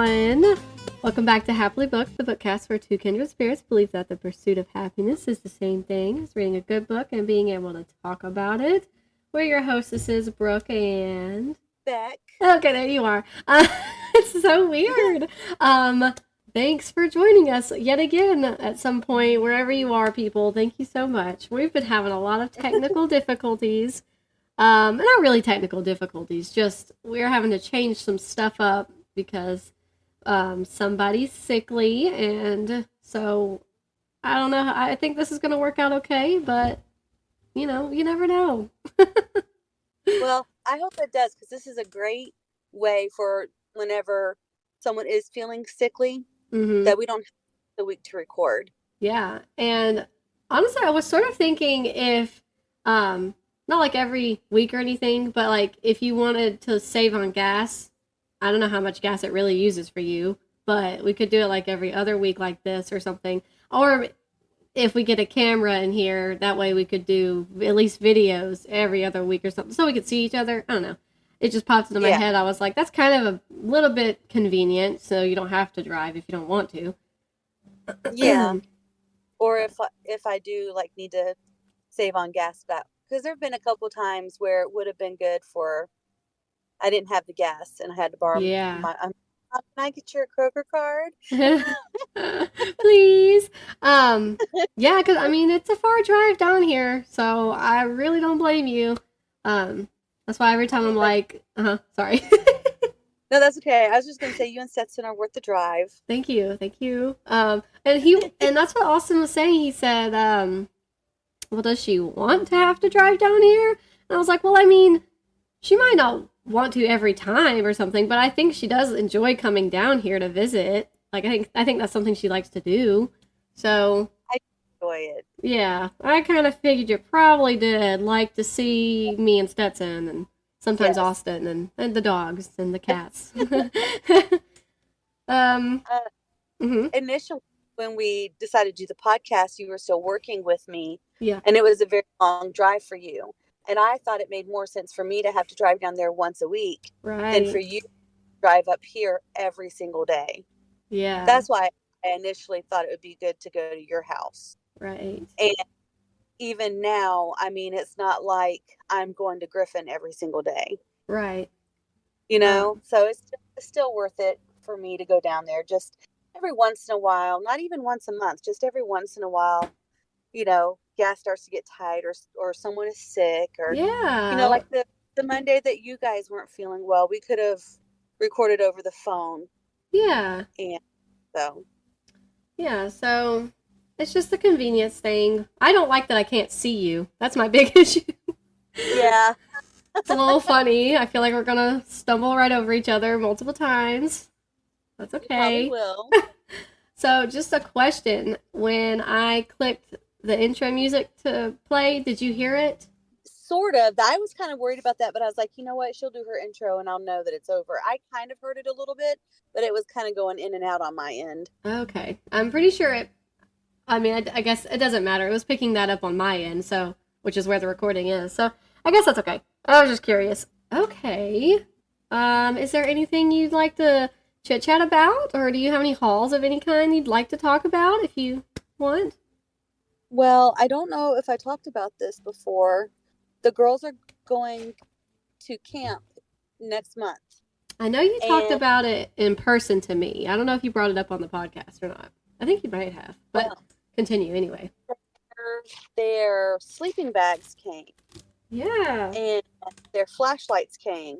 everyone. Welcome back to Happily Booked, the bookcast where two kindred spirits believe that the pursuit of happiness is the same thing as reading a good book and being able to talk about it. We're your hostesses, Brooke and... Beck. Okay, there you are. It's so weird. Thanks for joining us yet again at some point, wherever you are, people. Thank you so much. We've been having a lot of technical difficulties. Not really technical difficulties, just we're having to change some stuff up because somebody's sickly, and so I don't know. I think this is going to work out okay, but you know, you never know. Well, I hope it does, because this is a great way for whenever someone is feeling sickly, that we don't have the week to record. Yeah, and honestly, I was sort of thinking if, not like every week or anything, but like if you wanted to save on gas, I don't know how much gas it really uses for you, but we could do it like every other week like this or something. Or if we get a camera in here, that way we could do at least videos every other week or something so we could see each other. I don't know. It just popped into my head. I was like, that's kind of a little bit convenient, so you don't have to drive if you don't want to. Yeah. Or if I do like need to save on gas, that because there have been a couple times where it would have been good for I didn't have the gas and I had to borrow my can I get your Kroger card? Please. Yeah, because I mean it's a far drive down here, so I really don't blame you. That's why every time I'm like, sorry. No, that's okay. I was just gonna say you and Stetson are worth the drive. Thank you. And that's what Austin was saying. He said, well, does she want to have to drive down here? And I was like, well, I mean, she might not want to every time or something, but I think she does enjoy coming down here to visit. Like, I think that's something she likes to do. So I enjoy it. Yeah, I kind of figured you probably did like to see me and Stetson and sometimes Austin and the dogs and the cats. Initially, when we decided to do the podcast, you were still working with me. Yeah. And it was a very long drive for you. And I thought it made more sense for me to have to drive down there once a week than for you to drive up here every single day. Yeah. That's why I initially thought it would be good to go to your house. Right. And even now, I mean, it's not like I'm going to Griffin every single day. Right. You know? So it's still worth it for me to go down there just every once in a while, not even once a month, just every once in a while, you know, gas starts to get tight or someone is sick or, you know, like the Monday that you guys weren't feeling well, we could have recorded over the phone. Yeah. And so. Yeah, so it's just a convenience thing. I don't like that I can't see you. That's my big issue. Yeah. It's a little funny. I feel like we're going to stumble right over each other multiple times. That's okay. You probably will. So just a question. When I clicked the intro music to play, did you hear it? Sort of. I was kind of worried about that, but I was like, you know what? She'll do her intro and I'll know that it's over. I kind of heard it a little bit, but it was kind of going in and out on my end. Okay. I'm pretty sure I guess it doesn't matter. It was picking that up on my end, so which is where the recording is. So I guess that's okay. I was just curious. Okay. Is there anything you'd like to chit-chat about, or do you have any hauls of any kind you'd like to talk about if you want? Well, I don't know if I talked about this before. The girls are going to camp next month. I know you talked about it in person to me. I don't know if you brought it up on the podcast or not. I think you might have, but continue anyway. Their sleeping bags came. Yeah. And their flashlights came.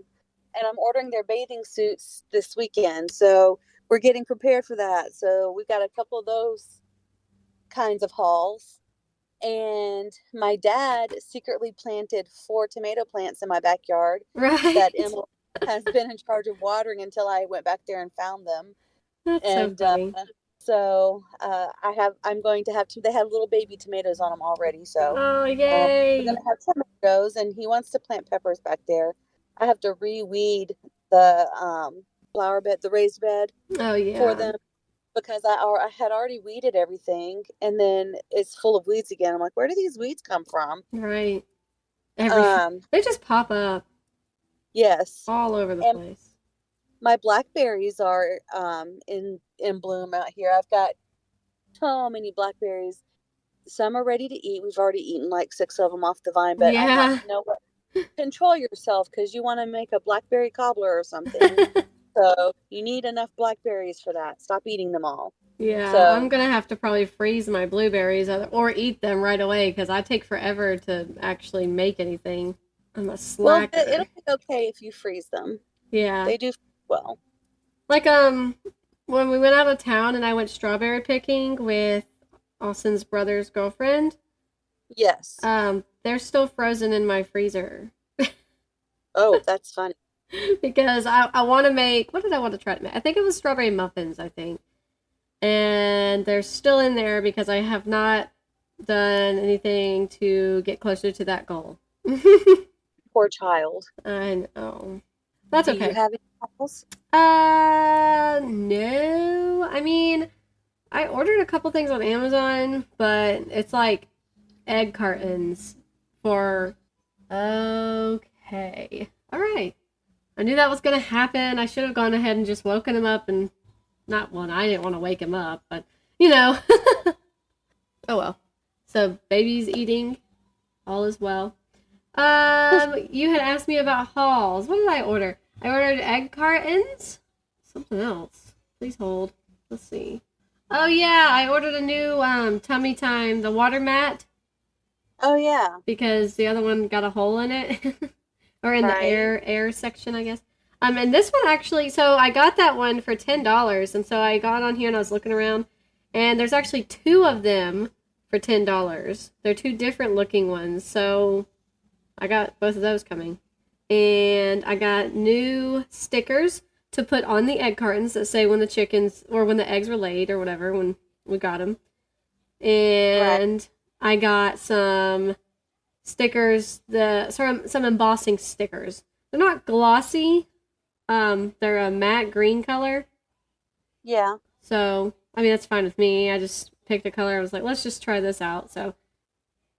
And I'm ordering their bathing suits this weekend. So we're getting prepared for that. So we got a couple of those kinds of hauls. And my dad secretly planted 4 tomato plants in my backyard that Emily has been in charge of watering until I went back there and found them. That's so funny. So I'm going to have they have little baby tomatoes on them already. So yay! We're going to have tomatoes, and he wants to plant peppers back there. I have to reweed the flower bed, the raised bed for them because I had already weeded everything, and then it's full of weeds again. I'm like, where do these weeds come from? Right. They just pop up. Yes. All over the place. My blackberries are in bloom out here. I've got so many blackberries. Some are ready to eat. We've already eaten like 6 of them off the vine, but I'm like, Yeah. you know what? Control yourself, because you want to make a blackberry cobbler or something. So you need enough blackberries for that. Stop eating them all. Yeah, I'm So, gonna have to probably freeze my blueberries or eat them right away because I take forever to actually make anything. I'm a well, slacker. it'll be okay if you freeze them. Yeah. They do well. Like, when we went out of town and I went strawberry picking with Austin's brother's girlfriend, Yes. they're still frozen in my freezer. Oh, that's funny. Because I want to make, what did I want to try to make? I think it was strawberry muffins, I think. And they're still in there because I have not done anything to get closer to that goal. Poor child. I know. That's Do you okay. have any apples? No. I mean, I ordered a couple things on Amazon, but it's like egg cartons for. Okay. All right. I knew that was going to happen. I should have gone ahead and just woken him up and not one. I didn't want to wake him up, but you know. Oh well. So baby's eating. All is well. You had asked me about hauls. What did I order? I ordered egg cartons. Something else. Please hold. Let's see. Oh yeah, I ordered a new tummy time, the water mat, Oh, yeah. because the other one got a hole in it. Or in the Right. air section, I guess. And this one actually, so I got that one for $10, and so I got on here and I was looking around, and there's actually 2 of them for $10. They're 2 different looking ones, so I got both of those coming. And I got new stickers to put on the egg cartons that say when the chickens, or when the eggs were laid, or whatever, when we got them. And I got some stickers, some embossing stickers. They're not glossy. They're a matte green color. Yeah. So, I mean, that's fine with me. I just picked a color. I was like, let's just try this out. So,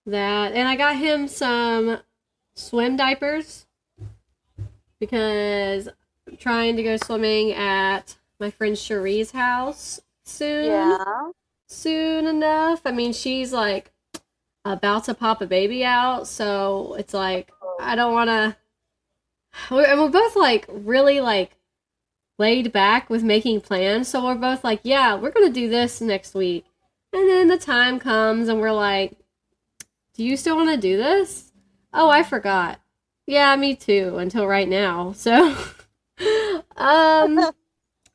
that. And I got him some swim diapers because I'm trying to go swimming at my friend Cherie's house soon. Yeah. Soon enough. I mean, she's like about to pop a baby out, so it's like I don't want to. We're both like really like laid back with making plans, so we're both like, yeah, we're gonna do this next week, and then the time comes and we're like, do you still want to do this? Oh, I forgot. Yeah, me too. Until right now, so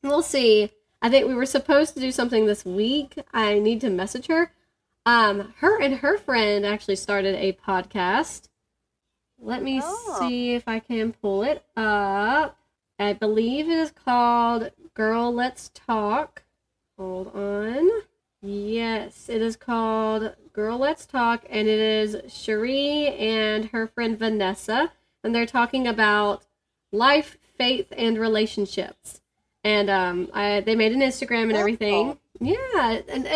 we'll see. I think we were supposed to do something this week. I need to message her. Her and her friend actually started a podcast. Let me see if I can pull it up. I believe it is called Girl Let's Talk. Hold on. Yes, it is called Girl Let's Talk, and it is Cherie and her friend Vanessa, and they're talking about life, faith, and relationships. And they made an Instagram and everything. Yeah, and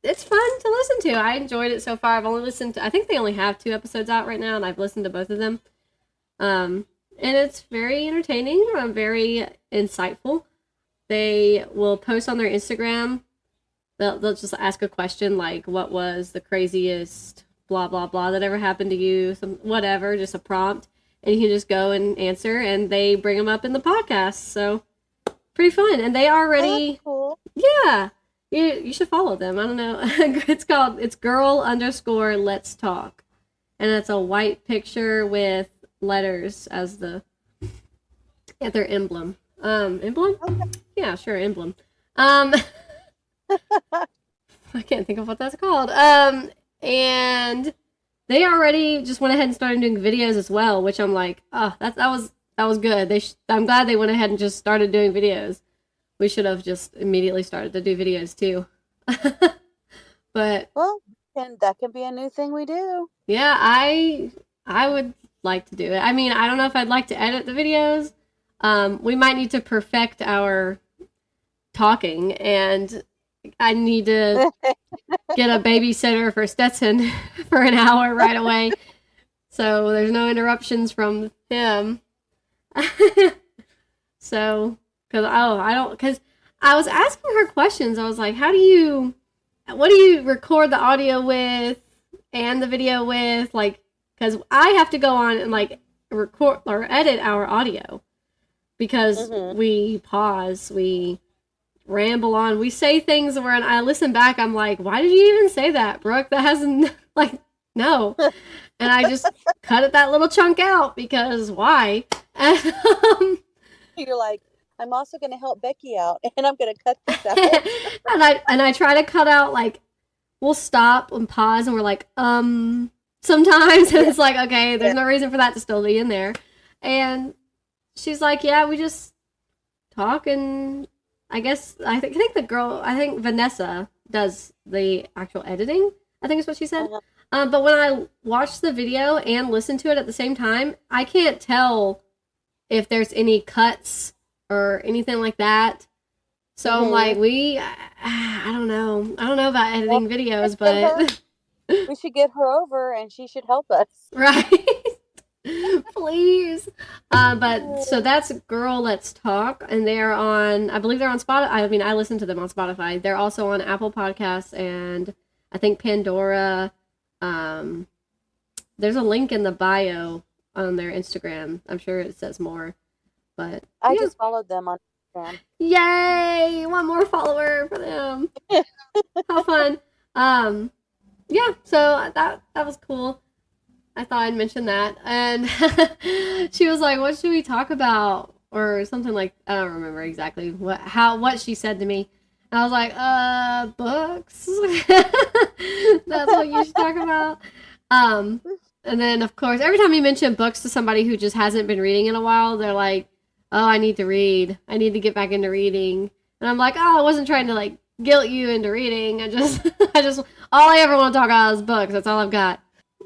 it's fun to listen to. I enjoyed it so far. I've only listened to, I think they only have 2 episodes out right now, and I've listened to both of them. And it's very entertaining, very insightful. They will post on their Instagram. They'll just ask a question like, what was the craziest blah, blah, blah that ever happened to you? Some whatever, just a prompt. And you can just go and answer, and they bring them up in the podcast. So, pretty fun. And they already... Oh, cool. Yeah. You should follow them. I don't know. It's girl_ let's talk. And it's a white picture with letters as their emblem. Emblem? Okay. Yeah, sure, emblem. I can't think of what that's called. And they already just went ahead and started doing videos as well, which I'm like, oh, that was good. I'm glad they went ahead and just started doing videos. We should have just immediately started to do videos too. But well, and that can be a new thing we do. Yeah, I would like to do it. I mean, I don't know if I'd like to edit the videos. We might need to perfect our talking, and I need to get a babysitter for Stetson for an hour right away, so there's no interruptions from him. So Because because I was asking her questions. I was like, what do you record the audio with and the video with? Like, because I have to go on and like record or edit our audio because we pause, we ramble on, we say things where I listen back, I'm like, why did you even say that, Brooke? That hasn't, like, no. And I just cut that little chunk out because why? And, You're like, I'm also going to help Becky out, and I'm going to cut this out. and I try to cut out, like, we'll stop and pause, and we're like, sometimes, and it's like, okay, there's no reason for that to still be in there. And she's like, yeah, we just talk, and I think Vanessa does the actual editing, I think is what she said. But when I watch the video and listen to it at the same time, I can't tell if there's any cuts or anything like that. So I'm like, I don't know. I don't know about editing videos, but we should get her over and she should help us. Right. Please. But so that's Girl Let's Talk, and I believe they're on Spotify. I mean, I listen to them on Spotify. They're also on Apple Podcasts and I think Pandora. There's a link in the bio on their Instagram. I'm sure it says more, but I just followed them on Instagram. Yay! One more follower for them. How fun. Yeah, so that was cool. I thought I'd mention that. And she was like, what should we talk about? Or something like, I don't remember exactly what she said to me. And I was like, books. That's what you should talk about. And then, of course, every time you mention books to somebody who just hasn't been reading in a while, they're like, oh, I need to read. I need to get back into reading. And I'm like, oh, I wasn't trying to, like, guilt you into reading. All I ever want to talk about is books. That's all I've got.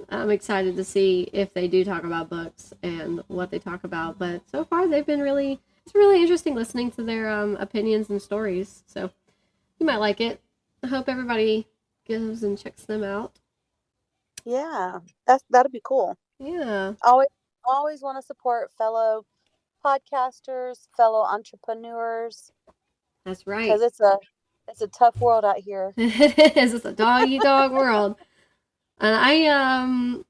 I'm excited to see if they do talk about books and what they talk about. But so far, it's really interesting listening to their opinions and stories. So you might like it. I hope everybody goes and checks them out. Yeah, that'd be cool. Yeah. Always want to support fellow podcasters, fellow entrepreneurs. That's right. Because it's a tough world out here. It is. It's a dog-eat-dog world. And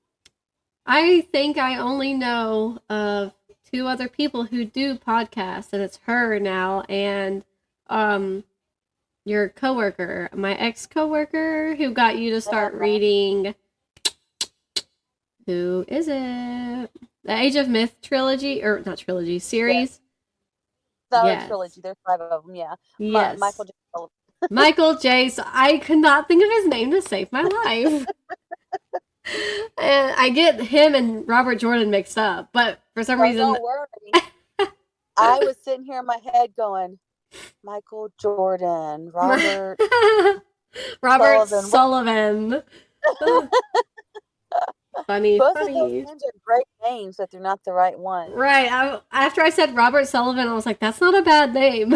I think I only know of 2 other people who do podcasts, and it's her now and your coworker, my ex-coworker who got you to start reading. Who is it? The Age of Myth trilogy, or not trilogy, series. Yes. Trilogy. There's 5 of them. Yeah. Yes. Michael J. Sullivan. Michael J. So I could not think of his name to save my life. And I get him and Robert Jordan mixed up, but for some reason, don't worry. I was sitting here in my head going, Michael Jordan, Robert Sullivan. Funny. Both of those names are great names, but they're not the right one. Right. After I said Robert Sullivan, I was like, that's not a bad name.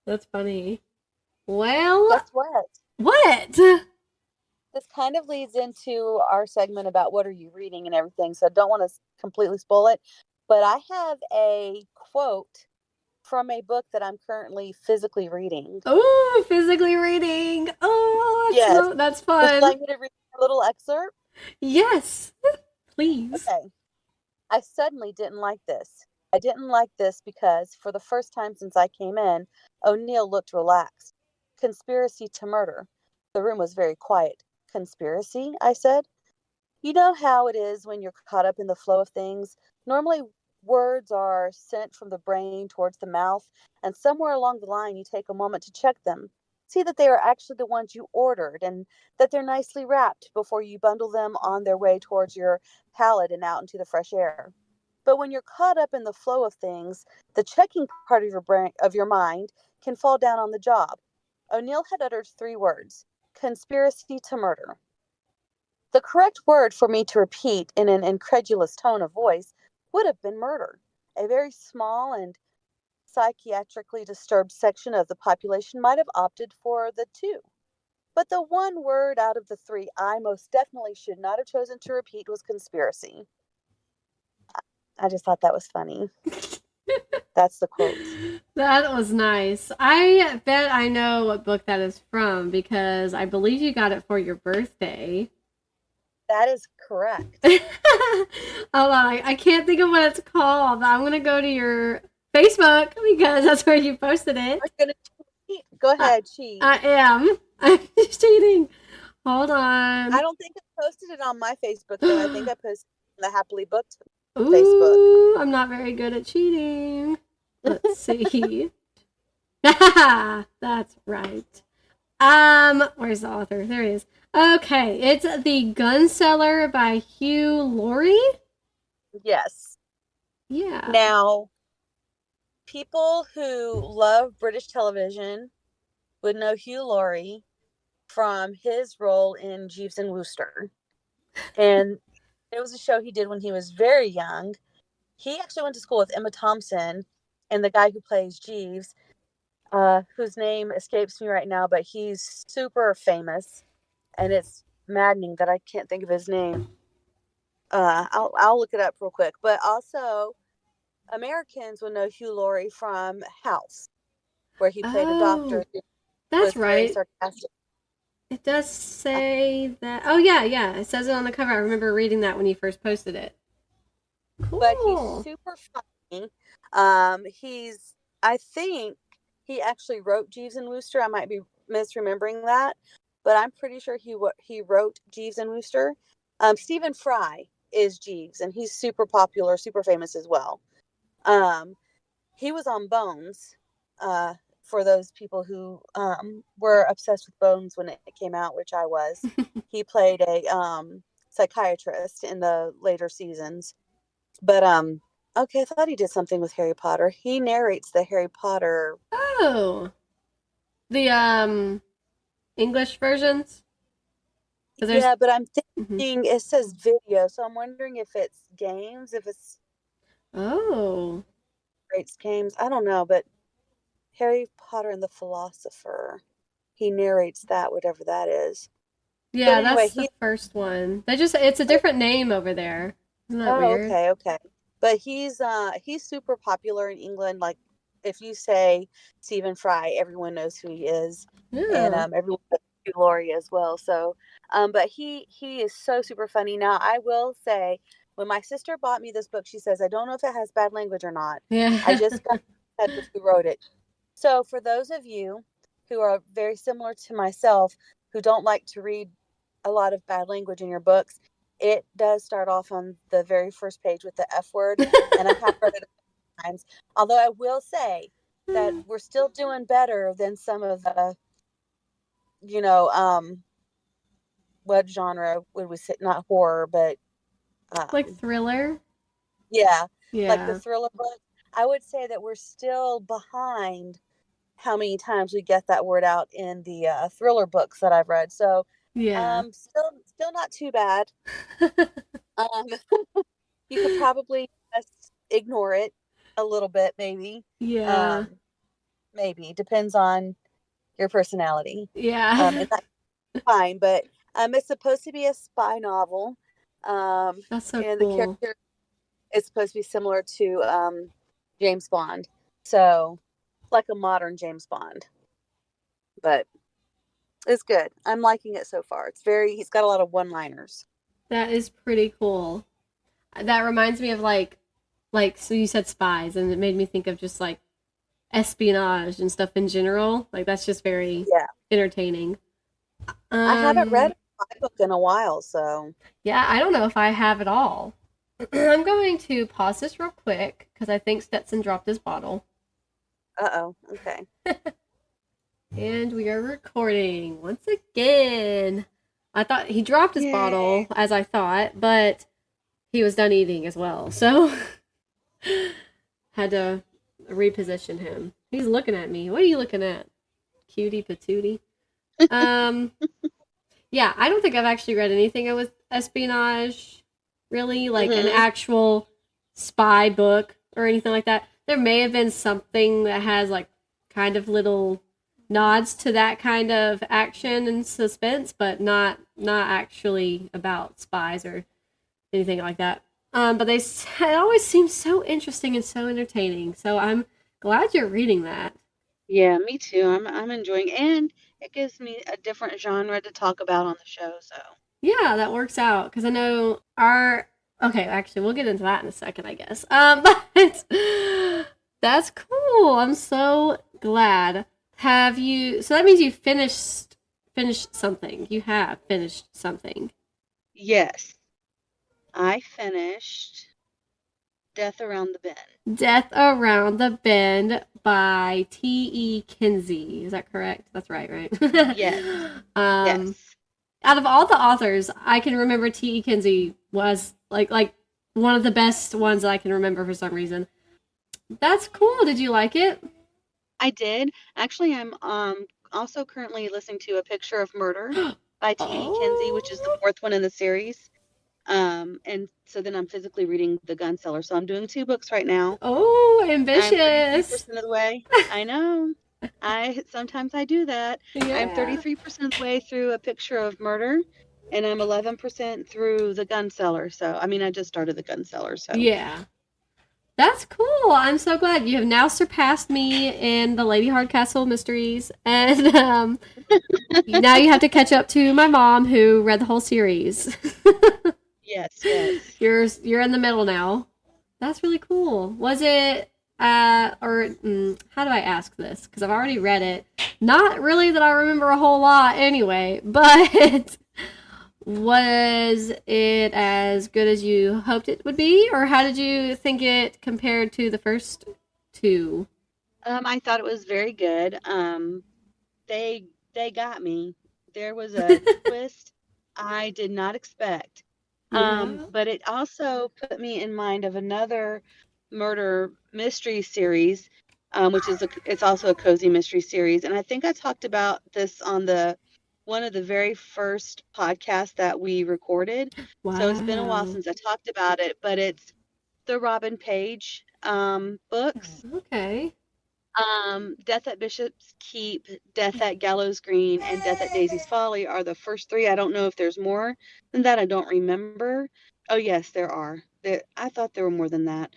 That's funny. Well, guess what? What? This kind of leads into our segment about what are you reading and everything, so I don't want to completely spoil it. But I have a quote from a book that I'm currently physically reading. Oh, physically reading. Oh, yes. That's fun. Would you like me to read a little excerpt? Yes, please. Okay. I suddenly didn't like this. I didn't like this because, for the first time since I came in, O'Neill looked relaxed. Conspiracy to murder. The room was very quiet. Conspiracy? I said. You know how it is when you're caught up in the flow of things. Normally, words are sent from the brain towards the mouth, and somewhere along the line you take a moment to check them. See that they are actually the ones you ordered, and that they're nicely wrapped before you bundle them on their way towards your palate and out into the fresh air. But when you're caught up in the flow of things, the checking part of your mind can fall down on the job. O'Neill had uttered 3 words. Conspiracy to murder. The correct word for me to repeat in an incredulous tone of voice would have been murder. A very small and psychiatrically disturbed section of the population might have opted for the 2. But the one word out of the 3 I most definitely should not have chosen to repeat was conspiracy. I just thought that was funny. That's the quote. That was nice. I bet I know what book that is from because I believe you got it for your birthday. That is correct. Hold on, I can't think of what it's called, but I'm going to go to your Facebook because that's where you posted it. I'm gonna cheat. Go ahead, cheat. I am. I'm cheating. Hold on. I don't think I posted it on my Facebook, though. I think I posted it on the Happily Booked Facebook. Ooh, I'm not very good at cheating. Let's see. That's right. Where's the author? There he is. Okay, it's The Gunseller by Hugh Laurie. Yes. Yeah. Now, people who love British television would know Hugh Laurie from his role in Jeeves and Wooster. And it was a show he did when he was very young. He actually went to school with Emma Thompson and the guy who plays Jeeves, whose name escapes me right now, but he's super famous. And it's maddening that I can't think of his name. I'll look it up real quick. But also, Americans will know Hugh Laurie from House, where he played a doctor. That's right. Very sarcastic. It does say that. Oh, yeah. It says it on the cover. I remember reading that when you first posted it. Cool. But he's super funny. I think he actually wrote Jeeves and Wooster. I might be misremembering that, but I'm pretty sure he wrote Jeeves and Wooster. Stephen Fry is Jeeves, and he's super popular, super famous as well. He was on Bones, for those people who were obsessed with Bones when it came out, which I was. He played a psychiatrist in the later seasons. But okay, I thought he did something with Harry Potter. He narrates the Harry Potter. Oh, the English versions. Yeah, but I'm thinking it says video, so I'm wondering if it's games, if it's narrates games. I don't know, but Harry Potter and the Philosopher, he narrates that, whatever that is. Yeah, anyway, that's the first one. It's a different name over there. Isn't that weird? Okay. But he's super popular in England. Like, if you say Stephen Fry, everyone knows who he is. Yeah. And everyone knows Hugh Laurie as well. So, but he is so super funny. Now, I will say, when my sister bought me this book, she says, I don't know if it has bad language or not. Yeah. I just got who wrote it. So, for those of you who are very similar to myself, who don't like to read a lot of bad language in your books, it does start off on the very first page with the F word, and I have read it a few times. Although I will say that we're still doing better than some of the, what genre would we say? Not horror, but like thriller. Yeah, like the thriller book. I would say that we're still behind how many times we get that word out in the thriller books that I've read. So. Yeah. Still not too bad. You could probably just ignore it a little bit, maybe. Yeah. Maybe depends on your personality. Yeah. And that's fine, but it's supposed to be a spy novel. That's so and cool. The character is supposed to be similar to James Bond, so like a modern James Bond, but. It's good. I'm liking it so far. He's got a lot of one-liners. That is pretty cool. That reminds me of so you said spies, and it made me think of just like espionage and stuff in general. Like that's just very entertaining. I haven't read a spy book in a while, so. Yeah, I don't know if I have at all. I'm going to pause this real quick because I think Stetson dropped his bottle. Uh-oh. Okay. And we are recording once again. I thought he dropped his bottle, as I thought, but he was done eating as well. So, had to reposition him. He's looking at me. What are you looking at? Cutie patootie. Yeah, I don't think I've actually read anything with espionage, really, like an actual spy book or anything like that. There may have been something that has like kind of little nods to that kind of action and suspense, but not actually about spies or anything like that. But it always seems so interesting and so entertaining. So I'm glad you're reading that. Yeah, me too. I'm enjoying, and it gives me a different genre to talk about on the show. So Yeah, that works out because I know our. Okay, actually, we'll get into that in a second, I guess. But that's cool. I'm so glad. Have you? So that means you finished something. You have finished something. yes, I finished Death Around the Bend. Death Around the Bend by T.E. Kinsey. Is that correct? That's right, right? Yes, um, yes. out of all the authors, I can remember T.E. Kinsey was like one of the best ones that I can remember for some reason. That's cool. Did you like it? I did. Actually, I'm also currently listening to A Picture of Murder by T.E. Kinsey, which is the Oh, fourth one in the series. And so then I'm physically reading The Gun Seller. So I'm doing two books right now. oh, I'm ambitious. 33% of the way. I know. I sometimes I do that. I'm Yeah. 33% of the way through A Picture of Murder, and I'm 11% through The Gun Seller. So I mean, I just started The Gun Seller. So Yeah. That's cool. I'm so glad you have now surpassed me in the Lady Hardcastle mysteries, and now you have to catch up to my mom who read the whole series. yes, yes. You're in the middle now. That's really cool. Was it how do I ask this? Because I've already read it. Not really that I remember a whole lot anyway, but was it as good as you hoped it would be, or how did you think it compared to the first two? I thought it was very good. They they got me. There was a twist I did not expect. Yeah. But it also put me in mind of another murder mystery series, which is it's also a cozy mystery series. And I think I talked about this on the one of the very first podcasts that we recorded. So it's been a while Wow. since I talked about it, but it's the Robin Page books. Okay. Death at Bishop's Keep, Death at Gallows Green, and Death at Daisy's Folly are the first three. I don't know if there's more than that. I don't remember. Oh, yes, there are. I thought there were more than that.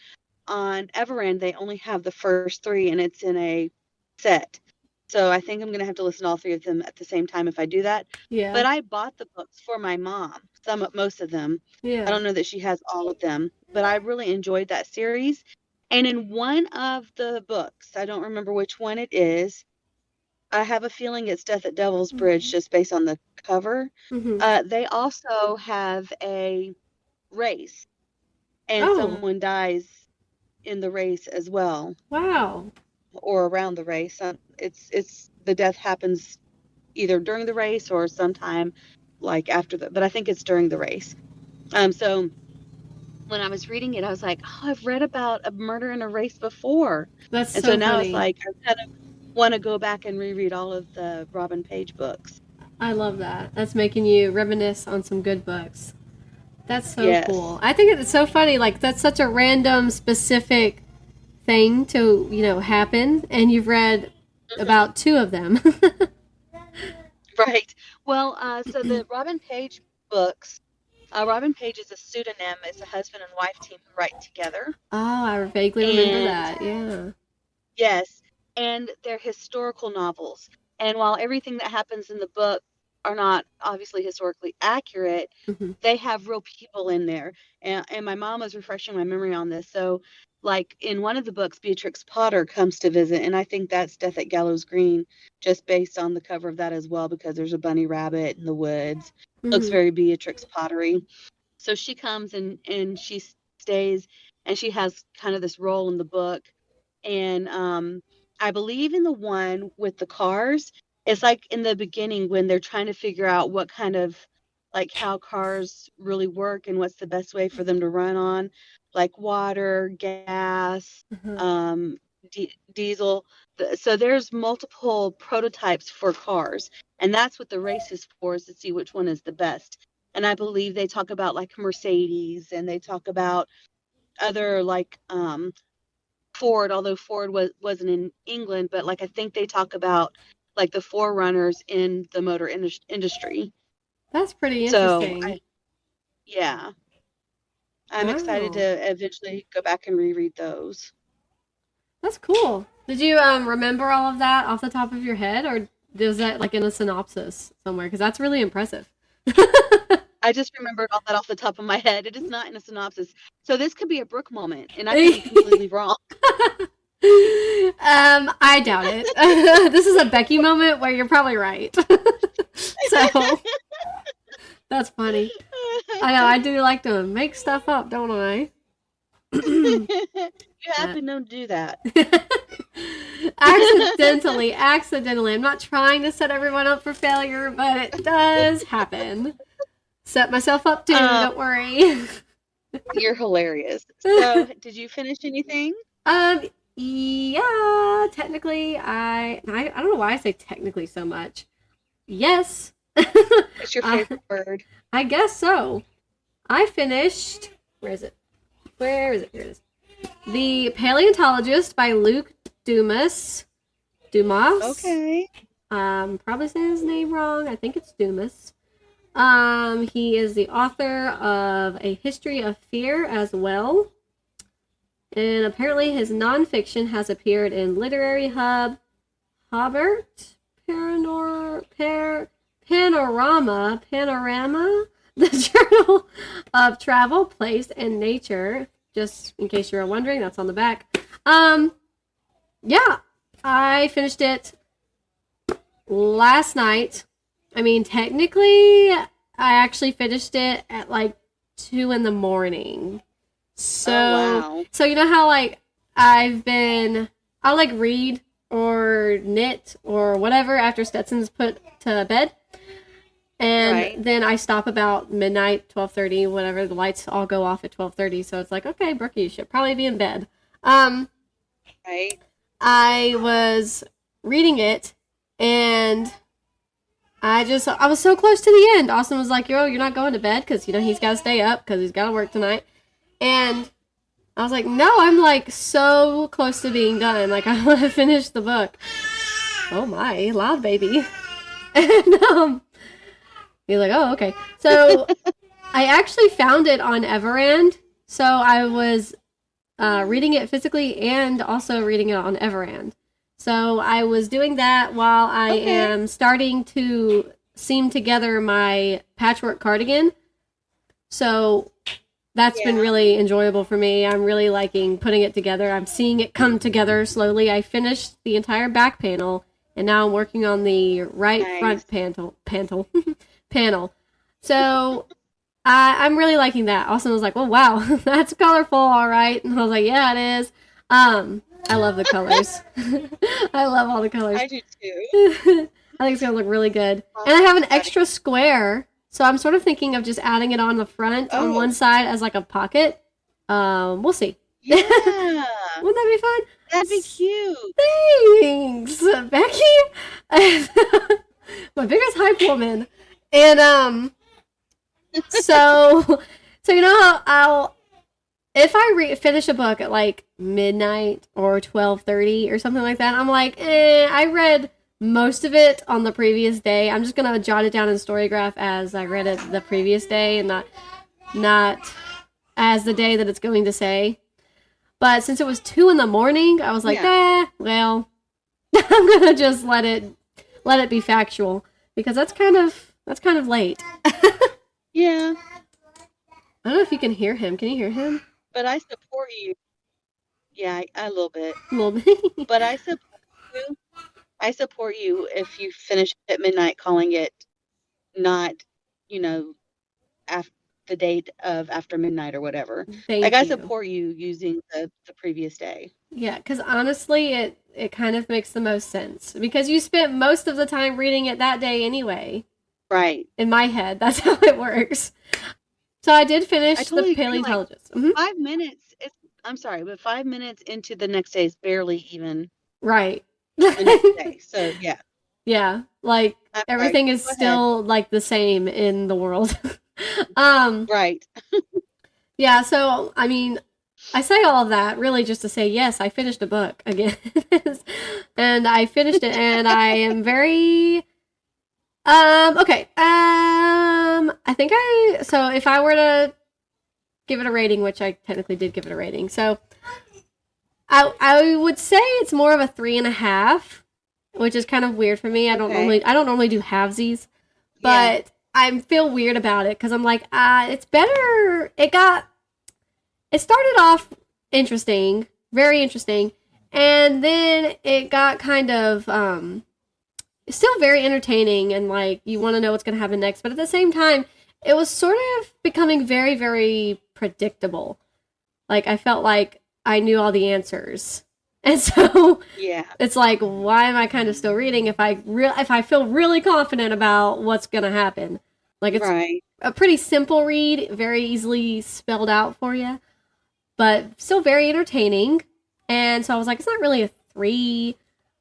On Everend, they only have the first three, and it's in a set. So I think I'm going to have to listen to all three of them at the same time if I do that. Yeah. But I bought the books for my mom, most of them. I Yeah. don't know that she has all of them, but I really enjoyed that series. And in one of the books, I don't remember which one it is, I have a feeling it's Death at Devil's Bridge just based on the cover. Mm-hmm. They also have a race, and Oh, someone dies in the race as well, wow. or around the race. It's the death happens either during the race or sometime like after but I think it's during the race. So when I was reading it, I was like, oh, I've read about a murder in a race before. That's And so so now it's funny. like I kind of want to go back and reread all of the Robin Page books. I love that. That's making you reminisce on some good books. That's so Yes. cool. I think it's so funny. Like, that's such a random, specific thing to, happen, and you've read Mhm. about two of them. Right. Well, so the Robin Page books, Robin Page is a pseudonym. It's a husband and wife team who write together. Oh, I vaguely remember And that. Yeah. yes, and they're historical novels. And while everything that happens in the book are not obviously historically accurate, Hmm. they have real people in there. And my mom was refreshing my memory on this. So, like in one of the books, Beatrix Potter comes to visit, and I think that's Death at Gallows Green, just based on the cover of that as well, because there's a bunny rabbit in the woods. Looks Hmm. very Beatrix Pottery. So she comes and she stays, and she has kind of this role in the book. And I believe in the one with the cars, it's like in the beginning when they're trying to figure out what kind of like how cars really work and what's the best way for them to run on, like water, gas, Uh-huh. um, diesel. So there's multiple prototypes for cars, and that's what the race is for, is to see which one is the best. And I believe they talk about like Mercedes, and they talk about other like Ford, although Ford wasn't in England, but like I think they talk about like the forerunners in the motor industry. That's pretty So interesting. yeah, I'm excited to eventually go back and reread those. That's cool. Did you remember all of that off the top of your head, or was that like in a synopsis somewhere? Because that's really impressive. I just remembered all that off the top of my head. It is not in a synopsis. So this could be a Brooke moment, and I could be completely wrong. I doubt it. This is a Becky moment where you're probably right. So that's funny. I know, I do like to make stuff up, don't I? You have been known to do that. Accidentally. I'm not trying to set everyone up for failure, but it does happen. Set myself up too, don't worry. You're hilarious. So, did you finish anything? Yeah, technically, I don't know why I say technically so much. Yes. What's your favorite word? I guess so. I finished, where is it? Here it is. The Paleontologist by Luke Dumas. Okay. Probably saying his name wrong. I think it's Dumas. He is the author of A History of Fear as well. And apparently his nonfiction has appeared in Literary Hub, Hobart, Panorama, the Journal of Travel, Place, and Nature. Just in case you were wondering, that's on the back. Yeah, I finished it last night. I mean, technically, I actually finished it at like 2 a.m. So, wow. So you know how like I'll like read or knit or whatever after Stetson's put to bed. And then I stop about midnight, 12:30, whatever. The lights all go off at 12:30. So it's like, okay, Brooke, you should probably be in bed. Right. I was reading it, and I was so close to the end. Austin was like, yo, you're not going to bed because, you know, he's got to stay up because he's got to work tonight. And I was like, no, I'm like so close to being done. Like, I want to finish the book. Oh my, loud baby. And he's like, oh, okay. So I actually found it on Everand. So I was reading it physically and also reading it on Everand. So I was doing that while I am starting to seam together my patchwork cardigan. So that's been really enjoyable for me. I'm really liking putting it together. I'm seeing it come together slowly. I finished the entire back panel, and now I'm working on the front panel. So I'm really liking that. Austin was like, well, wow, that's colorful, all right. And I was like, yeah, it is. I love the colors. I love all the colors. I do too. I think it's going to look really good. And I have an extra square, so I'm sort of thinking of just adding it on the front on one side as like a pocket. We'll see. Yeah. Wouldn't that be fun? That'd be cute. Thanks, Becky. My biggest hype woman. And so you know how if I finish a book at like midnight or 12:30 or something like that, I'm like, I read most of it on the previous day. I'm just gonna jot it down in Storygraph as I read it the previous day, and not as the day that it's going to say. But since it was 2 a.m, I was like, well, I'm gonna just let it be factual, because that's kind of late. Yeah. I don't know if you can hear him. Can you hear him? But I support you. Yeah, a little bit. A little bit. But I support you. I support you if you finish at midnight, calling it not, you know, the date of after midnight or whatever. I support you using the previous day. Yeah, because honestly, it kind of makes the most sense, because you spent most of the time reading it that day anyway. Right. In my head, that's how it works. So I did finish the Paleontologist. Like 5 minutes. I'm sorry, but 5 minutes into the next day is barely even right. The next day. So yeah. Yeah, like everything is still like the same in the world. Right. Yeah, so I mean, I say all of that really just to say yes, I finished a book again. And I finished it, and I am very okay. I think so if I were to give it a rating, which I technically did give it a rating. So I would say it's more of a 3.5, which is kind of weird for me. I don't normally do halvesies, but I feel weird about it because I'm like, it's better. It started off interesting, very interesting, and then it got kind of still very entertaining, and like you want to know what's going to happen next, but at the same time it was sort of becoming very, very predictable. Like I felt like I knew all the answers, and so it's like, why am I kind of still reading if I feel really confident about what's going to happen? Like it's a pretty simple read, very easily spelled out for you, but still very entertaining. And so I was like, it's not really a 3.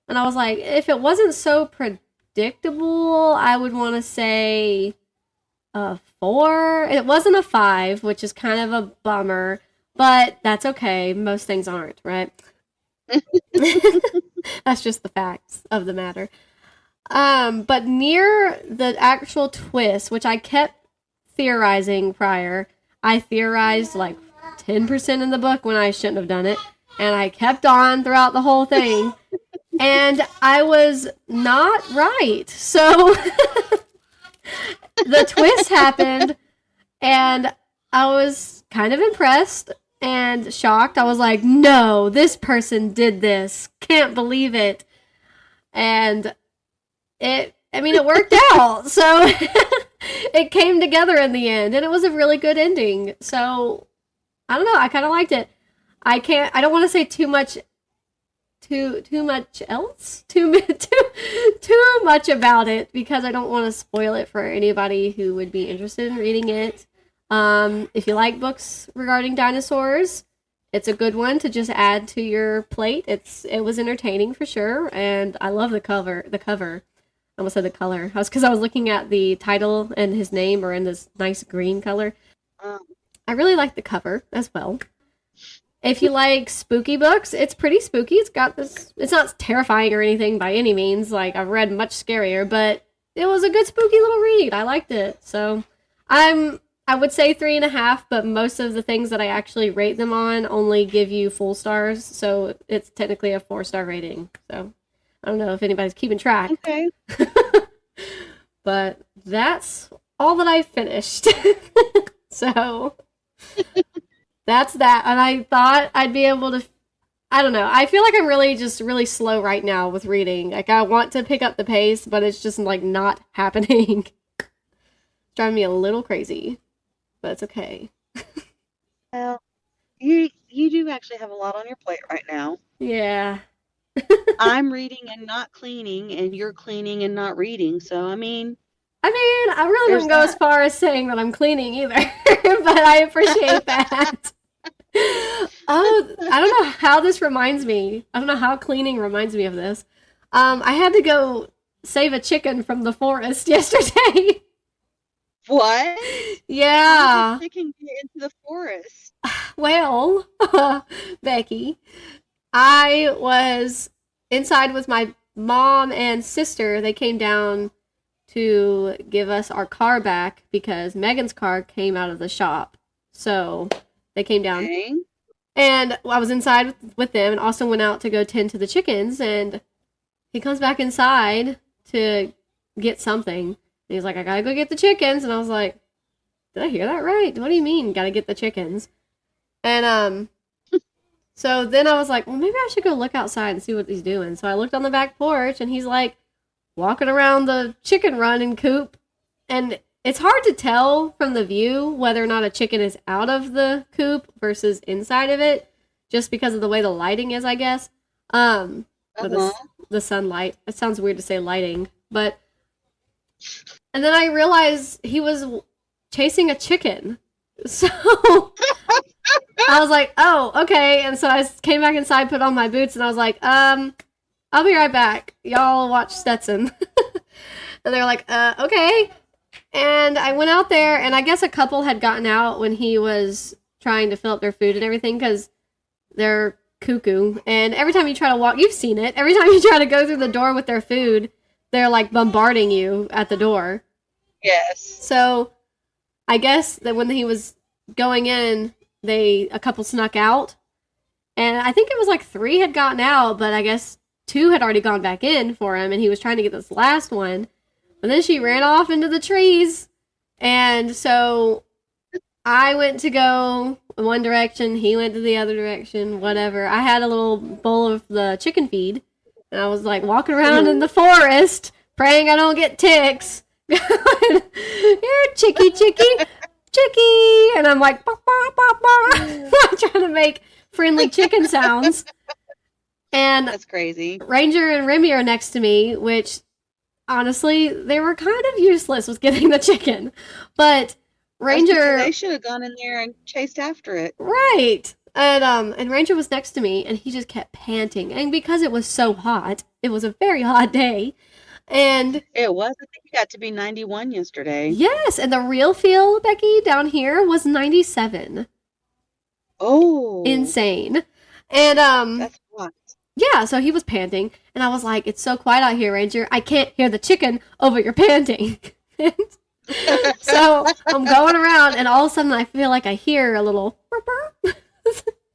And I was like, if it wasn't so predictable, I would want to say a 4. It wasn't a 5, which is kind of a bummer, but that's okay. Most things aren't, right? That's just the facts of the matter. But near the actual twist, which I kept theorizing prior, I theorized like 10% in the book when I shouldn't have done it. And I kept on throughout the whole thing. And I was not right. So the twist happened, and I was kind of impressed and shocked. I was like, no, this person did this. Can't believe it. And it worked out. So it came together in the end, and it was a really good ending. So I don't know. I kind of liked it. I don't want to say too much much about it because I don't want to spoil it for anybody who would be interested in reading it. If you like books regarding dinosaurs, it's a good one to just add to your plate. It was entertaining for sure, and I love the cover. I almost said the color. Because I was looking at the title and his name are in this nice green color. I really like the cover as well. If you like spooky books, it's pretty spooky. It's got this, it's not terrifying or anything by any means. Like, I've read much scarier, but it was a good spooky little read. I liked it. So I would say 3.5, but most of the things that I actually rate them on only give you full stars. So it's technically a 4-star rating. So I don't know if anybody's keeping track. Okay. But that's all that I finished. So that's that. And I thought I'd be able to, I don't know. I feel like I'm really slow right now with reading. Like, I want to pick up the pace, but it's just like not happening. It's driving me a little crazy, but it's okay. Well, you do actually have a lot on your plate right now. Yeah. I'm reading and not cleaning, and you're cleaning and not reading. So, I really wouldn't go as far as saying that I'm cleaning either, but I appreciate that. Oh, I don't know how this reminds me. I don't know how cleaning reminds me of this. I had to go save a chicken from the forest yesterday. What? Yeah. How did the chicken get into the forest? Well, Becky, I was inside with my mom and sister. They came down to give us our car back because Megan's car came out of the shop. So they came down. Okay. And I was inside with them and also went out to go tend to the chickens. And he comes back inside to get something. And he's like, I gotta go get the chickens. And I was like, did I hear that right? What do you mean, gotta get the chickens? And so then I was like, well, maybe I should go look outside and see what he's doing. So I looked on the back porch, and he's like walking around the chicken run and coop. And it's hard to tell from the view whether or not a chicken is out of the coop versus inside of it, just because of the way the lighting is, I guess. The sunlight. It sounds weird to say lighting, but. And then I realized he was chasing a chicken. So I was like, oh, okay. And so I came back inside, put on my boots, and I was like, I'll be right back. Y'all watch Stetson. And they're like, okay. And I went out there, and I guess a couple had gotten out when he was trying to fill up their food and everything, because they're cuckoo. And every time you try to walk, you've seen it. Every time you try to go through the door with their food, they're like bombarding you at the door. Yes. So I guess that when he was going in, a couple snuck out. And I think it was like 3 had gotten out, but I guess 2 had already gone back in for him, and he was trying to get this last one. But then she ran off into the trees. And so I went to go in one direction, he went to the other direction, whatever. I had a little bowl of the chicken feed, and I was like walking around in the forest, praying I don't get ticks. You're chicky, and I'm like, bah, bah, bah, bah. Trying to make friendly chicken sounds. And that's crazy. Ranger and Remy are next to me, which honestly, they were kind of useless with getting the chicken. But Ranger, they should have gone in there and chased after it. Right. And Ranger was next to me, and he just kept panting. And because it was so hot, it was a very hot day. And it was. I think it got to be 91 yesterday. Yes, and the real feel, Becky, down here was 97. Oh. Insane. And that's hot. Yeah, so he was panting, and I was like, "It's so quiet out here, Ranger. I can't hear the chicken over your panting." So I'm going around, and all of a sudden I feel like I hear a little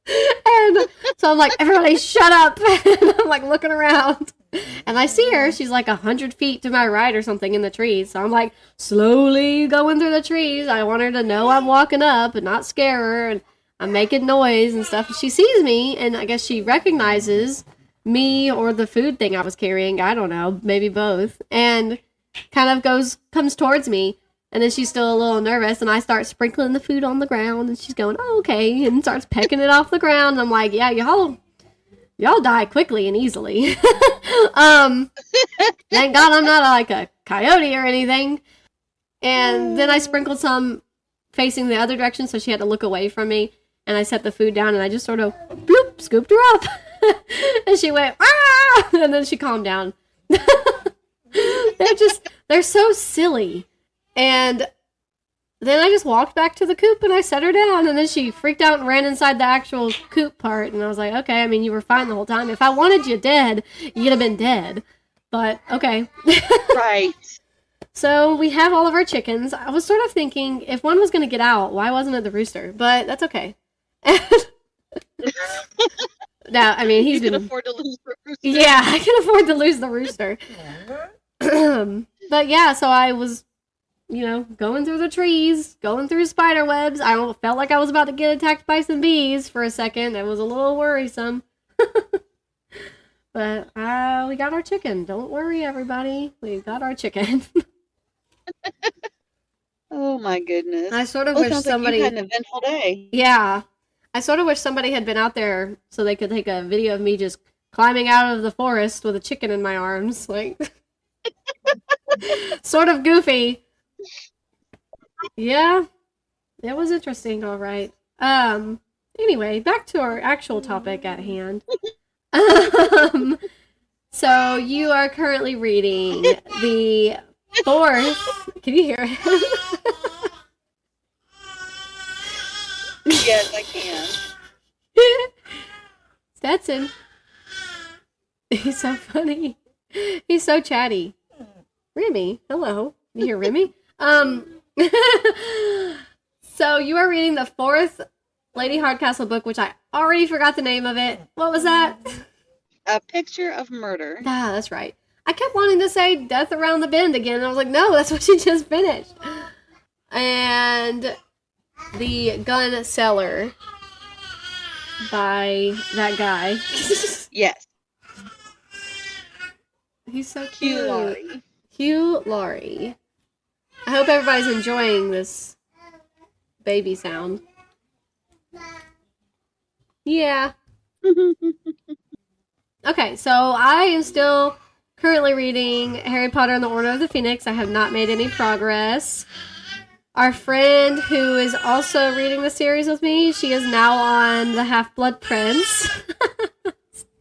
and so I'm like, "Everybody shut up." And I'm like looking around, and I see her. She's like 100 feet to my right or something in the trees. So I'm like slowly going through the trees. I want her to know I'm walking up and not scare her, and I'm making noise and stuff. She sees me, and I guess she recognizes me or the food thing I was carrying. I don't know, maybe both. And kind of comes towards me. And then she's still a little nervous, and I start sprinkling the food on the ground, and she's going, "Oh, okay," and starts pecking it off the ground. And I'm like, "Yeah, y'all die quickly and easily." Thank God I'm not like a coyote or anything. And then I sprinkled some facing the other direction, so she had to look away from me. And I set the food down, and I just sort of, bloop, scooped her up. And she went, "Ah!" And then she calmed down. They're so silly. And then I just walked back to the coop, and I set her down. And then she freaked out and ran inside the actual coop part. And I was like, "Okay, I mean, you were fine the whole time. If I wanted you dead, you'd have been dead. But, okay." Right. So we have all of our chickens. I was sort of thinking, if one was going to get out, why wasn't it the rooster? But that's okay. No, I mean, you can afford to lose the rooster. Yeah, I can afford to lose the rooster. But yeah, so I was, going through the trees, going through spider webs. I felt like I was about to get attacked by some bees for a second. It was a little worrisome. But we got our chicken. Don't worry, everybody. We got our chicken. Oh my goodness. I sort of wish somebody had an eventful day. Yeah. I sort of wish somebody had been out there so they could take a video of me just climbing out of the forest with a chicken in my arms. Like, sort of goofy. Yeah. It was interesting, all right. Anyway, back to our actual topic at hand. So you are currently reading the 4th. Can you hear it? Yes, I can. Stetson. He's so funny. He's so chatty. Remy, hello. You hear Remy? So you are reading the 4th Lady Hardcastle book, which I already forgot the name of it. What was that? A Picture of Murder. Ah, that's right. I kept wanting to say Death Around the Bend again, and I was like, no, that's what she just finished. And The Gun Seller by that guy. Yes. He's so cute. Hugh Laurie. Hugh Laurie. I hope everybody's enjoying this baby sound. Yeah. Okay, so I am still currently reading Harry Potter and the Order of the Phoenix. I have not made any progress. Our friend who is also reading the series with me, she is now on the Half-Blood Prince.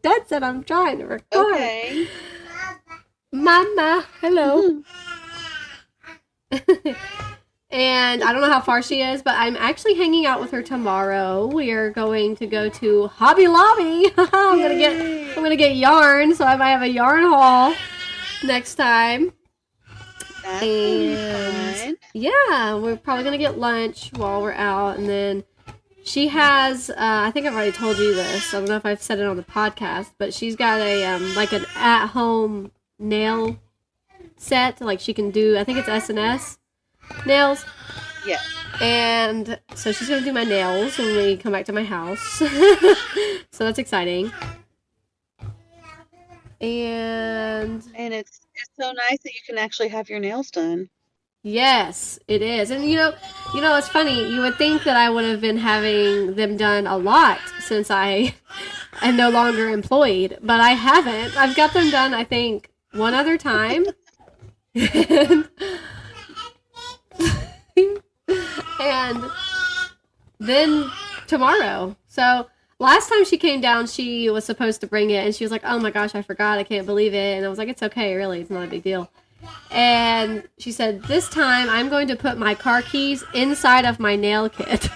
That's it, I'm trying to record. Okay. Mama, hello. And I don't know how far she is, but I'm actually hanging out with her tomorrow. We are going to go to Hobby Lobby. I'm gonna get yarn, so I might have a yarn haul next time. That's and fun. Yeah, we're probably going to get lunch while we're out. And then she has, I think I've already told you this. I don't know if I've said it on the podcast, but she's got a, like an at-home nail set. Like she can do, I think it's S&S nails. Yeah. And so she's going to do my nails when we come back to my house. So that's exciting. And it's so nice that you can actually have your nails done. Yes, it is. And you know, it's funny. You would think that I would have been having them done a lot since I am no longer employed, but I haven't. I've got them done, I think, one other time. And then tomorrow. So last time she came down, she was supposed to bring it, and she was like, "Oh my gosh, I forgot. I can't believe it." And I was like, "It's okay, really. It's not a big deal." And she said, "This time I'm going to put my car keys inside of my nail kit."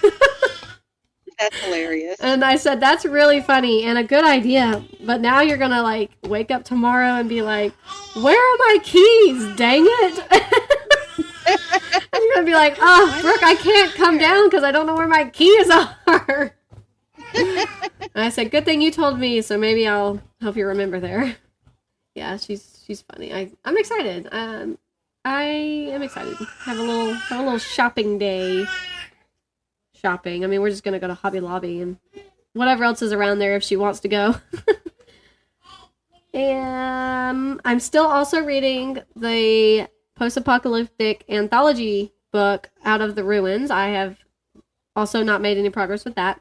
That's hilarious. And I said, "That's really funny and a good idea. But now you're going to like wake up tomorrow and be like, where are my keys? Dang it." And you're going to be like, "Oh, Brooke, I can't come down because I don't know where my keys are." And I said, "Good thing you told me, so maybe I'll help you remember there." Yeah, she's funny. I'm excited. I am excited. Have a little shopping day. Shopping. I mean, we're just gonna go to Hobby Lobby and whatever else is around there if she wants to go. And I'm still also reading the Post-Apocalyptic Anthology book, Out of the Ruins. I have also not made any progress with that.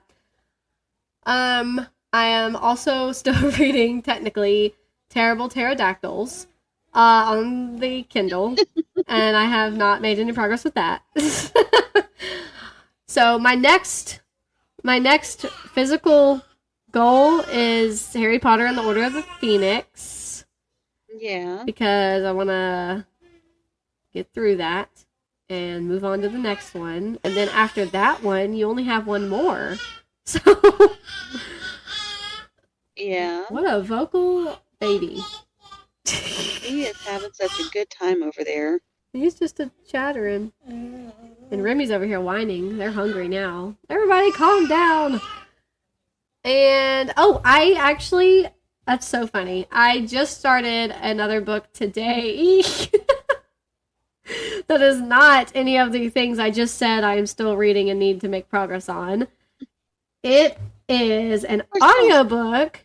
I am also still reading, technically, Terrible Pterodactyls on the Kindle, and I have not made any progress with that. So my next physical goal is Harry Potter and the Order of the Phoenix. Yeah. Because I want to get through that and move on to the next one. And then after that one, you only have one more. So... Yeah. What a vocal baby. He is having such a good time over there. He's just a chattering. And Remy's over here whining. They're hungry now. Everybody calm down. And, I actually, that's so funny. I just started another book today. That is not any of the things I just said I am still reading and need to make progress on. It is an audiobook.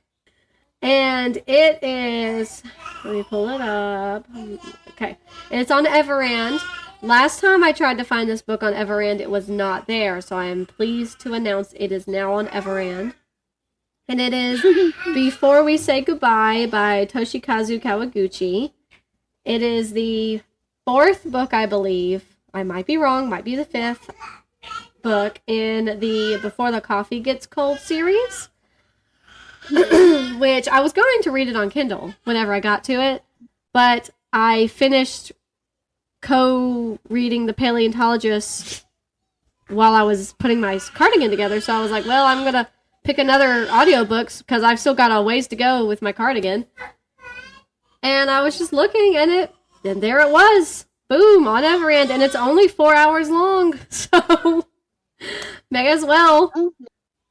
And it is, let me pull it up. Okay. And it's on Everand. Last time I tried to find this book on Everand, it was not there. So I am pleased to announce it is now on Everand. And it is Before We Say Goodbye by Toshikazu Kawaguchi. It is the 4th book, I believe. I might be wrong. Might be the 5th book in the Before the Coffee Gets Cold series. Which I was going to read it on Kindle whenever I got to it, but I finished co-reading the Paleontologist while I was putting my cardigan together, so I was like, well, I'm going to pick another audiobooks because I've still got a ways to go with my cardigan. And I was just looking, and there it was. Boom, on Everand, and it's only 4 hours long, so may as well. Oh,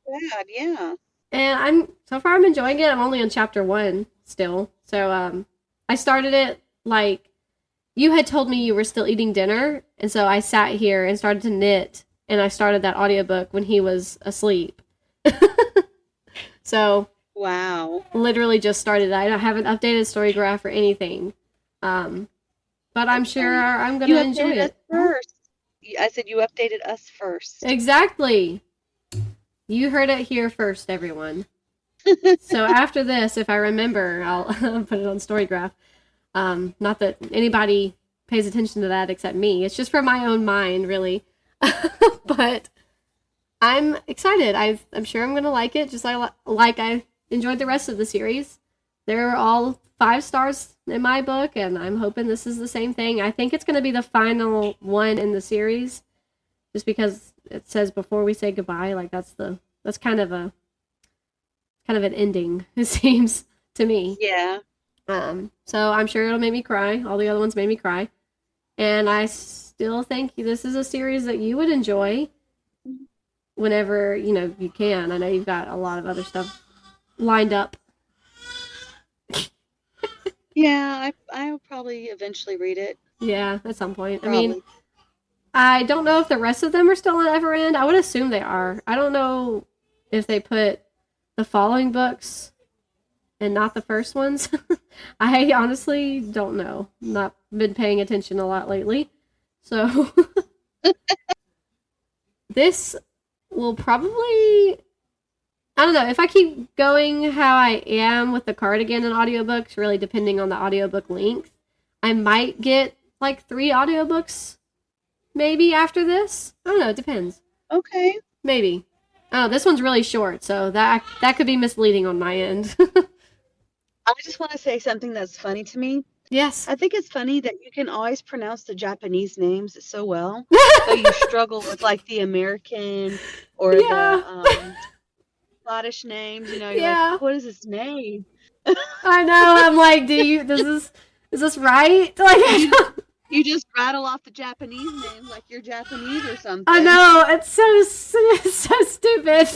bad, yeah. And so far I'm enjoying it. I'm only on chapter 1 still. So I started it like you had told me you were still eating dinner, and so I sat here and started to knit, and I started that audiobook when he was asleep. So wow. Literally just started. I haven't updated Storygraph or anything. But I'm sure I'm going to enjoy it. First. I said you updated us first. Exactly. You heard it here first, everyone. So after this, if I remember, I'll put it on Storygraph. Not that anybody pays attention to that except me. It's just for my own mind, really. But I'm excited. I'm sure I'm going to like it, just like I enjoyed the rest of the series. They're all 5 stars in my book, and I'm hoping this is the same thing. I think it's going to be the final one in the series, just because it says Before We Say Goodbye. Like that's kind of an ending, it seems to me. Yeah. So I'm sure it'll make me cry. All the other ones made me cry. And still think this is a series that you would enjoy whenever, you can. I know you've got a lot of other stuff lined up. Yeah, I'll probably eventually read it. Yeah, at some point. Probably. I mean, I don't know if the rest of them are still on Everend. I would assume they are. I don't know if they put the following books and not the first ones. I honestly don't know. Not been paying attention a lot lately. So this will probably, I don't know, if I keep going how I am with the cardigan and audiobooks, really depending on the audiobook length, I might get like 3 audiobooks maybe after this. I don't know, it depends. Okay. Maybe. Oh, this one's really short, so that could be misleading on my end. I just want to say something that's funny to me. Yes. I think it's funny that you can always pronounce the Japanese names so well, but you struggle with like the American or the Scottish names. You're like, what is his name? I know. I'm like, is this right? Like, you just rattle off the Japanese names like you're Japanese or something. I know. It's so stupid.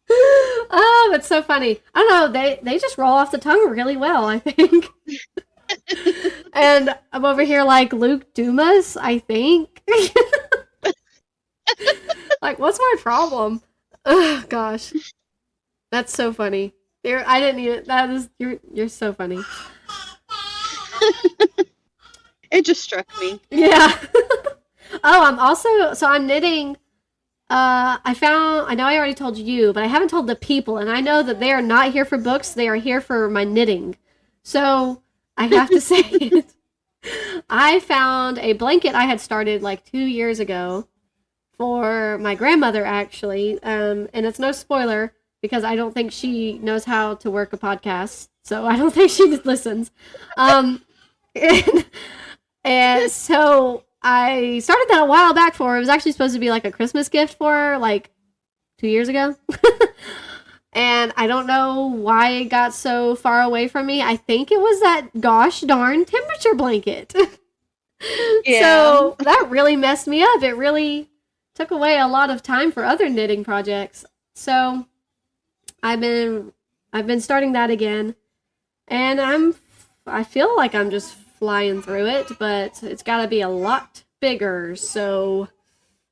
Oh, it's so funny. I don't know. They just roll off the tongue really well, I think. And I'm over here like Luke Dumas, I think. Like, what's my problem? Oh, gosh. That's so funny. I didn't even, you're so funny. It just struck me. Yeah. Oh, I'm knitting. I know I already told you, but I haven't told the people, and I know that they are not here for books. They are here for my knitting. So I have to say it. I found a blanket I had started like 2 years ago for my grandmother, actually. And it's no spoiler because I don't think she knows how to work a podcast. So I don't think she listens. And so I started that a while back for her. It was actually supposed to be like a Christmas gift for her, like 2 years ago. And I don't know why it got so far away from me. I think it was that gosh darn temperature blanket. Yeah. So that really messed me up. It really took away a lot of time for other knitting projects. So I've been starting that again. And I feel like I'm just flying through it, but it's got to be a lot bigger, so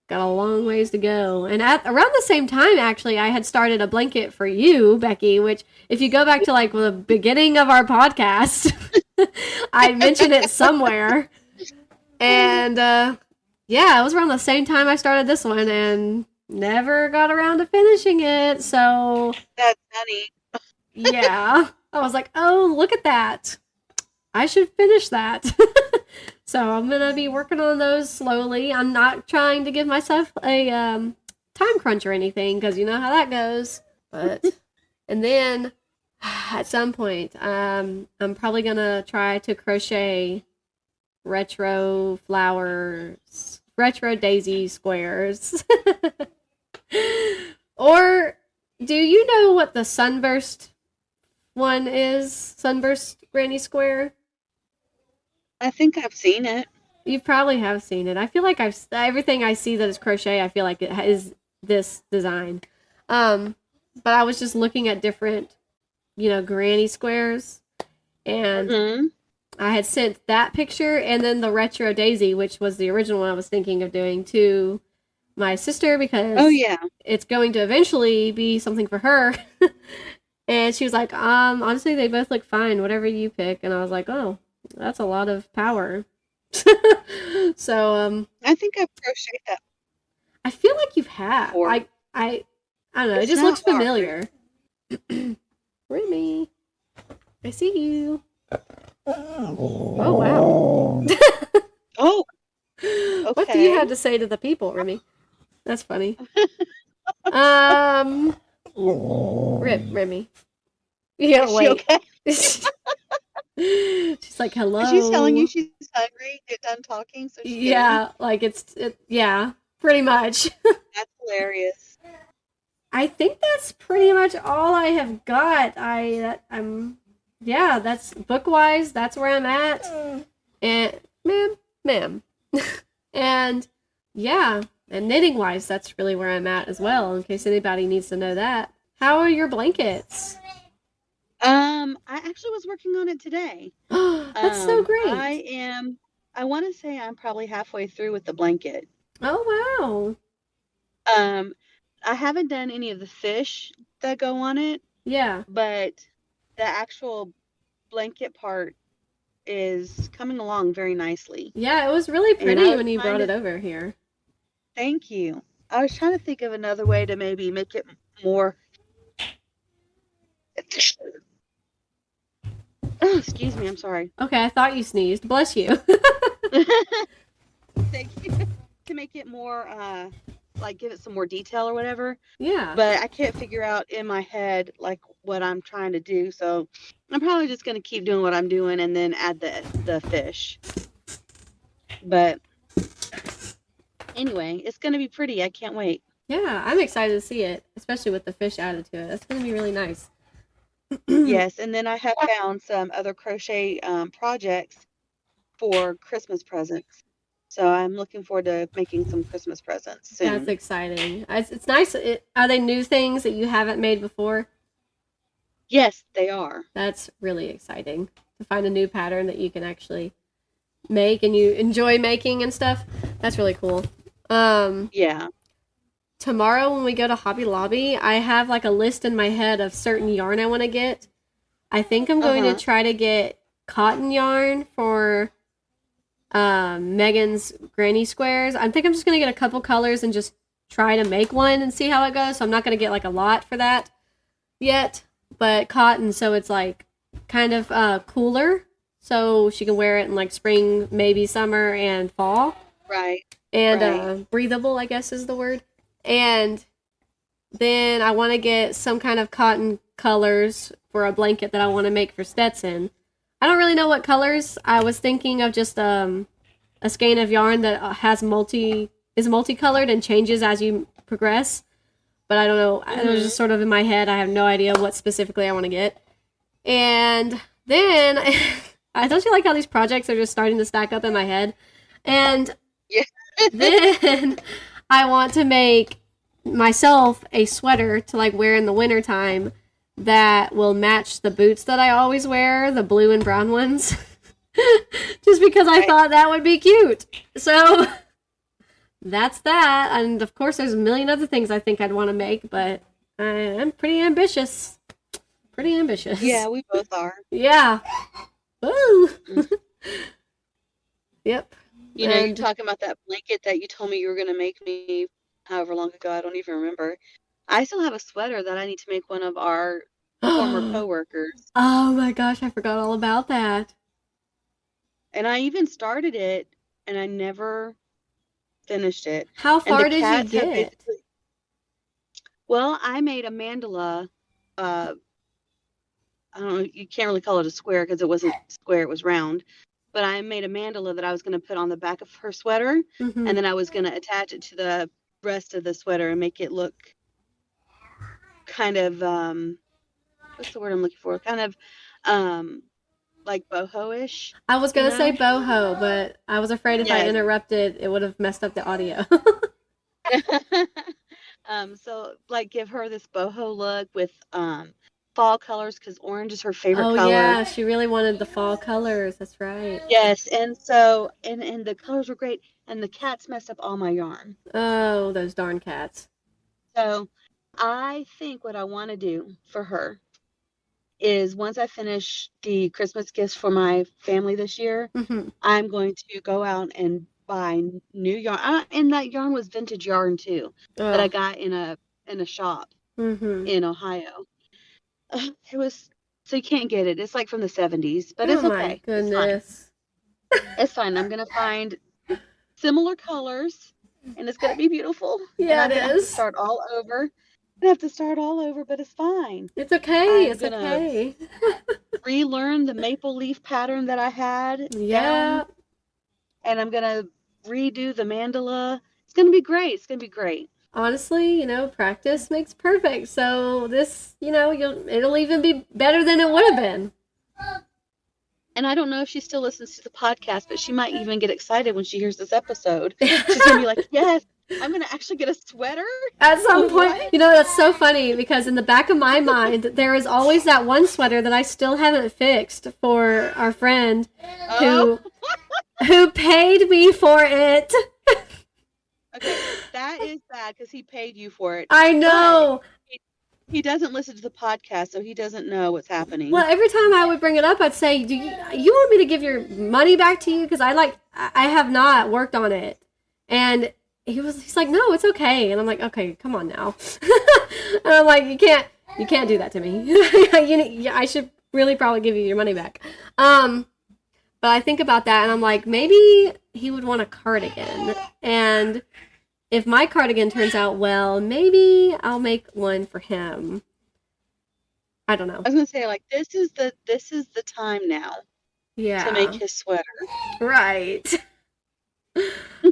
got a long ways to go. And around the same time, actually, I had started a blanket for you, Becky, which if you go back to like the beginning of our podcast, I mentioned it somewhere. And it was around the same time I started this one and never got around to finishing it. So that's funny. Yeah. I was like, oh, look at that. I should finish that. So I'm going to be working on those slowly. I'm not trying to give myself a time crunch or anything because you know how that goes. But and then at some point, I'm probably going to try to crochet retro flowers, retro daisy squares. Or do you know what the sunburst one is? Sunburst granny square? I think I've seen it. You probably have seen it. I feel like everything I see that is crochet, I feel like it is this design. But I was just looking at different, granny squares, and I had sent that picture and then the retro daisy, which was the original one I was thinking of doing, to my sister because it's going to eventually be something for her. And she was like, honestly, they both look fine, whatever you pick. And I was like, oh, that's a lot of power. So, I think I've crocheted that. I feel like you have. I don't know. It just looks familiar. Remy, I see you. Oh, wow. Oh. Okay. What do you have to say to the people, Remy? That's funny. Remy. Yeah, is she okay? She's like, hello. She's telling you she's hungry. Get done talking. So she like yeah, pretty much. That's hilarious. I think that's pretty much all I have got. That's book wise. That's where I'm at. And ma'am. And yeah, and knitting wise, that's really where I'm at as well, in case anybody needs to know that. How are your blankets? I actually was working on it today. That's so great. I want to say I'm probably halfway through with the blanket. Oh, wow. I haven't done any of the fish that go on it. Yeah. But the actual blanket part is coming along very nicely. Yeah, it was really pretty when you brought it over here. Thank you. I was trying to think of another way to maybe make it more... Oh, excuse me, I'm sorry. Okay, I thought you sneezed. Bless you. Thank you. To make it more, like, give it some more detail or whatever. Yeah. But I can't figure out in my head, like, what I'm trying to do. So I'm probably just going to keep doing what I'm doing and then add the fish. But anyway, it's going to be pretty. I can't wait. Yeah, I'm excited to see it, especially with the fish added to it. That's going to be really nice. Yes, and then I have found some other crochet projects for Christmas presents. So I'm looking forward to making some Christmas presents soon. That's exciting. It's nice. Are they new things that you haven't made before? Yes, they are. That's really exciting to find a new pattern that you can actually make and you enjoy making and stuff. That's really cool. Yeah. Tomorrow when we go to Hobby Lobby, I have like a list in my head of certain yarn I want to get. I think I'm going to try to get cotton yarn for Megan's granny squares. I think I'm just going to get a couple colors and just try to make one and see how it goes. So I'm not going to get like a lot for that yet, but cotton, so it's like kind of cooler, so she can wear it in like spring, maybe summer, and fall. Right. And breathable, I guess is the word. And then I want to get some kind of cotton colors for a blanket that I want to make for Stetson. I don't really know what colors. I was thinking of just a skein of yarn that is multicolored and changes as you progress. But I don't know. It was just sort of in my head. I have no idea what specifically I want to get. And then don't you like how these projects are just starting to stack up in my head? And then I want to make myself a sweater to like wear in the wintertime that will match the boots that I always wear, the blue and brown ones. Just because I thought that would be cute. So that's that. And of course there's a million other things I think I'd want to make, but I'm pretty ambitious. Yeah, we both are. Yeah. Woo! Yep. You know, you're talking about that blanket that you told me you were going to make me however long ago. I don't even remember. I still have a sweater that I need to make one of our former coworkers. Oh my gosh, I forgot all about that. And I even started it, and I never finished it. How far did you get? Well, I made a mandala. I don't know, you can't really call it a square because it wasn't square, it was round. But I made a mandala that I was going to put on the back of her sweater, and then I was going to attach it to the rest of the sweater and make it look kind of, what's the word I'm looking for? Kind of like boho-ish. I was going to say boho, but I was afraid if I interrupted, it would have messed up the audio. So, like, give her this boho look with fall colors, because orange is her favorite color. Oh, yeah, she really wanted the fall colors. That's right. Yes, and so, and the colors were great, and the cats messed up all my yarn. Oh, those darn cats. So, I think what I want to do for her is once I finish the Christmas gifts for my family this year, I'm going to go out and buy new yarn. And that yarn was vintage yarn too, that I got in a shop in Ohio. It was, so you can't get it. It's like from the 70s, but it's okay. Oh my goodness. It's fine. I'm going to find similar colors, and it's going to be beautiful. Yeah, and it is. Have to start all over. I have to start all over, but it's fine. It's okay. It's okay. Relearn the maple leaf pattern that I had. Yeah. And I'm going to redo the mandala. It's going to be great. It's going to be great. Honestly, practice makes perfect. So this, it'll even be better than it would have been. And I don't know if she still listens to the podcast, but she might even get excited when she hears this episode. She's going to be like, yes, I'm going to actually get a sweater. At some point, that's so funny because in the back of my mind, there is always that one sweater that I still haven't fixed for our friend who paid me for it. Okay, that is bad because he paid you for it. I know. He doesn't listen to the podcast, so he doesn't know what's happening. Well, every time I would bring it up, I'd say, "Do you want me to give your money back to you? Because I have not worked on it." And he's like, "No, it's okay." And I'm like, "Okay, come on now." And I'm like, "You can't do that to me. I should really probably give you your money back." But I think about that, and I'm like, maybe he would want a cardigan, and if my cardigan turns out well, maybe I'll make one for him. I don't know. I was gonna say, like, this is the time now. Yeah. To make his sweater. Right.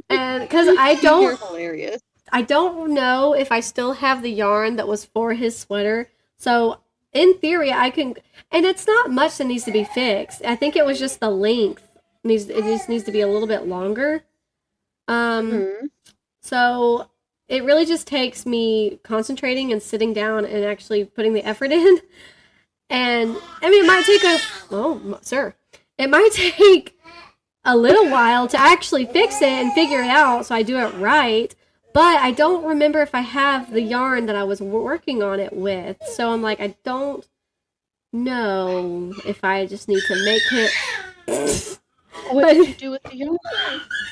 And because You're hilarious. I don't know if I still have the yarn that was for his sweater. So in theory, I can, and it's not much that needs to be fixed. I think it was just the length. It just needs to be a little bit longer. So it really just takes me concentrating and sitting down and actually putting the effort in. And I mean, it might take it might take a little while to actually fix it and figure it out so I do it right. But I don't remember if I have the yarn that I was working on it with. So I'm like, I don't know if I just need to make it. What did you do with the yarn?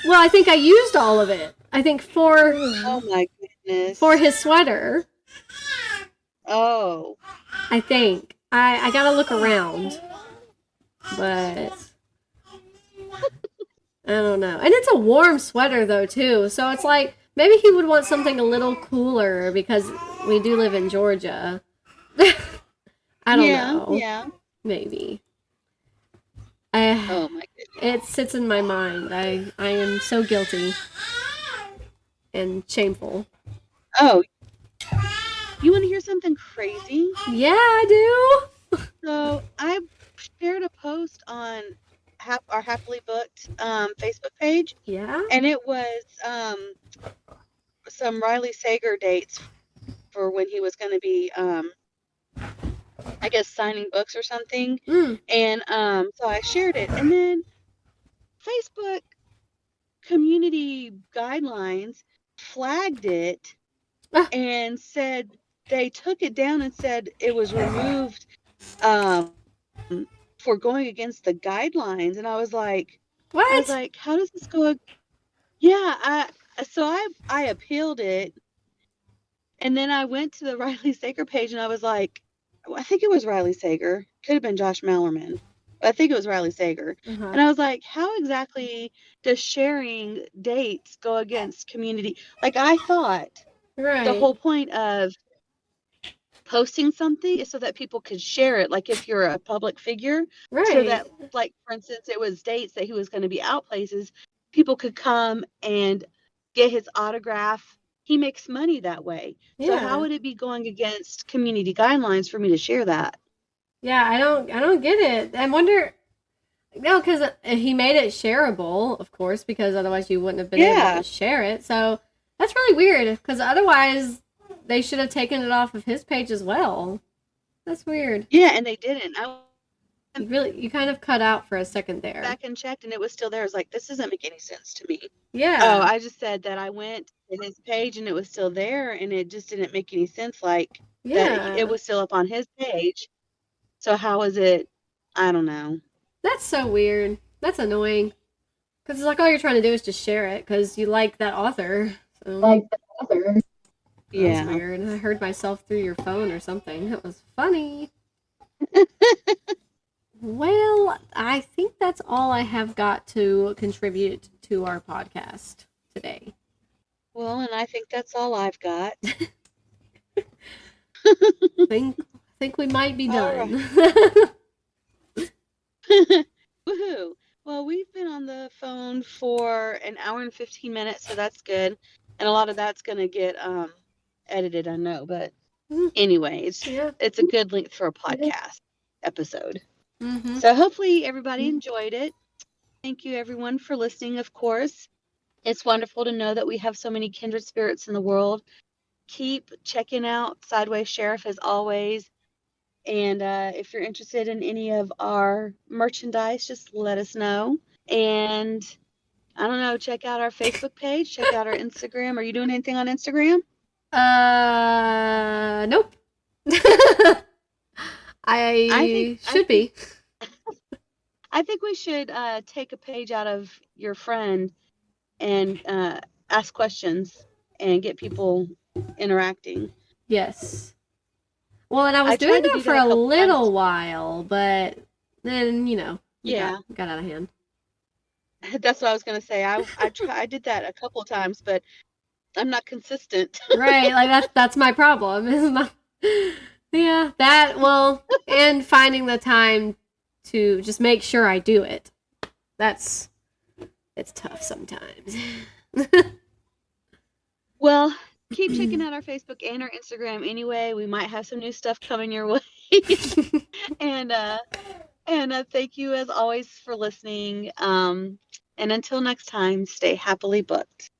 Well, I think I used all of it. I think oh my goodness. For his sweater. Oh. I think. I gotta look around. But I don't know. And it's a warm sweater though too. So it's like maybe he would want something a little cooler because we do live in Georgia. I don't know. Yeah. Maybe. Oh my goodness. It sits in my mind. I am so guilty and shameful. Oh. You want to hear something crazy? Yeah, I do. So I shared a post on our Happily Booked Facebook page. Yeah. And it was some Riley Sager dates for when he was going to be, I guess, signing books or something. And so I shared it. And then Facebook community guidelines flagged it and said they took it down and said it was removed for going against the guidelines. And I was like, what? I was like, how does this go? Yeah, I appealed it. And then I went to the Riley Sager page and I was like, I think it was Riley Sager. Could have been Josh Mallerman. But I think it was Riley Sager. And I was like, how exactly does sharing dates go against community? Like, I thought the whole point of posting something is so that people could share it. Like, if you're a public figure, so that, like, for instance, it was dates that he was going to be out places, people could come and get his autograph. He makes money that way. Yeah. So how would it be going against community guidelines for me to share that? Yeah, I don't get it. I wonder. No, because he made it shareable, of course, because otherwise you wouldn't have been able to share it. So that's really weird, because otherwise they should have taken it off of his page as well. That's weird. Yeah, and they didn't. You kind of cut out for a second there. Back and checked, and it was still there. I was like, this doesn't make any sense to me. Yeah. Oh, I just said that I went to his page, and it was still there, and it just didn't make any sense. Like, that it was still up on his page. So how is it? I don't know. That's so weird. That's annoying. Because it's like all you're trying to do is just share it because you like that author. So. Yeah. That's weird. I heard myself through your phone or something. That was funny. Well, I think that's all I have got to contribute to our podcast today. Well, and I think that's all I've got. I think we might be done. Right. Woohoo! Well, we've been on the phone for an hour and 15 minutes, so that's good. And a lot of that's going to get edited, I know. But anyway, it's a good length for a podcast episode. Mm-hmm. So hopefully everybody enjoyed it. Thank you everyone for listening, of course. It's wonderful to know that we have so many kindred spirits in the world. Keep checking out Sideways Sheriff as always. And if you're interested in any of our merchandise, just let us know. And I don't know, check out our Facebook page, check out our Instagram. Are you doing anything on Instagram? Nope. I should be. I think we should take a page out of your friend and ask questions and get people interacting. Yes. Well, and I was doing that for a little while, but then, got out of hand. That's what I was going to say. I did that a couple of times, but I'm not consistent. Right, like that's my problem. Is not, yeah, and finding the time to just make sure I do it. It's tough sometimes. Well, keep checking out our Facebook and our Instagram anyway. We might have some new stuff coming your way. And thank you as always for listening. And until next time, stay happily booked.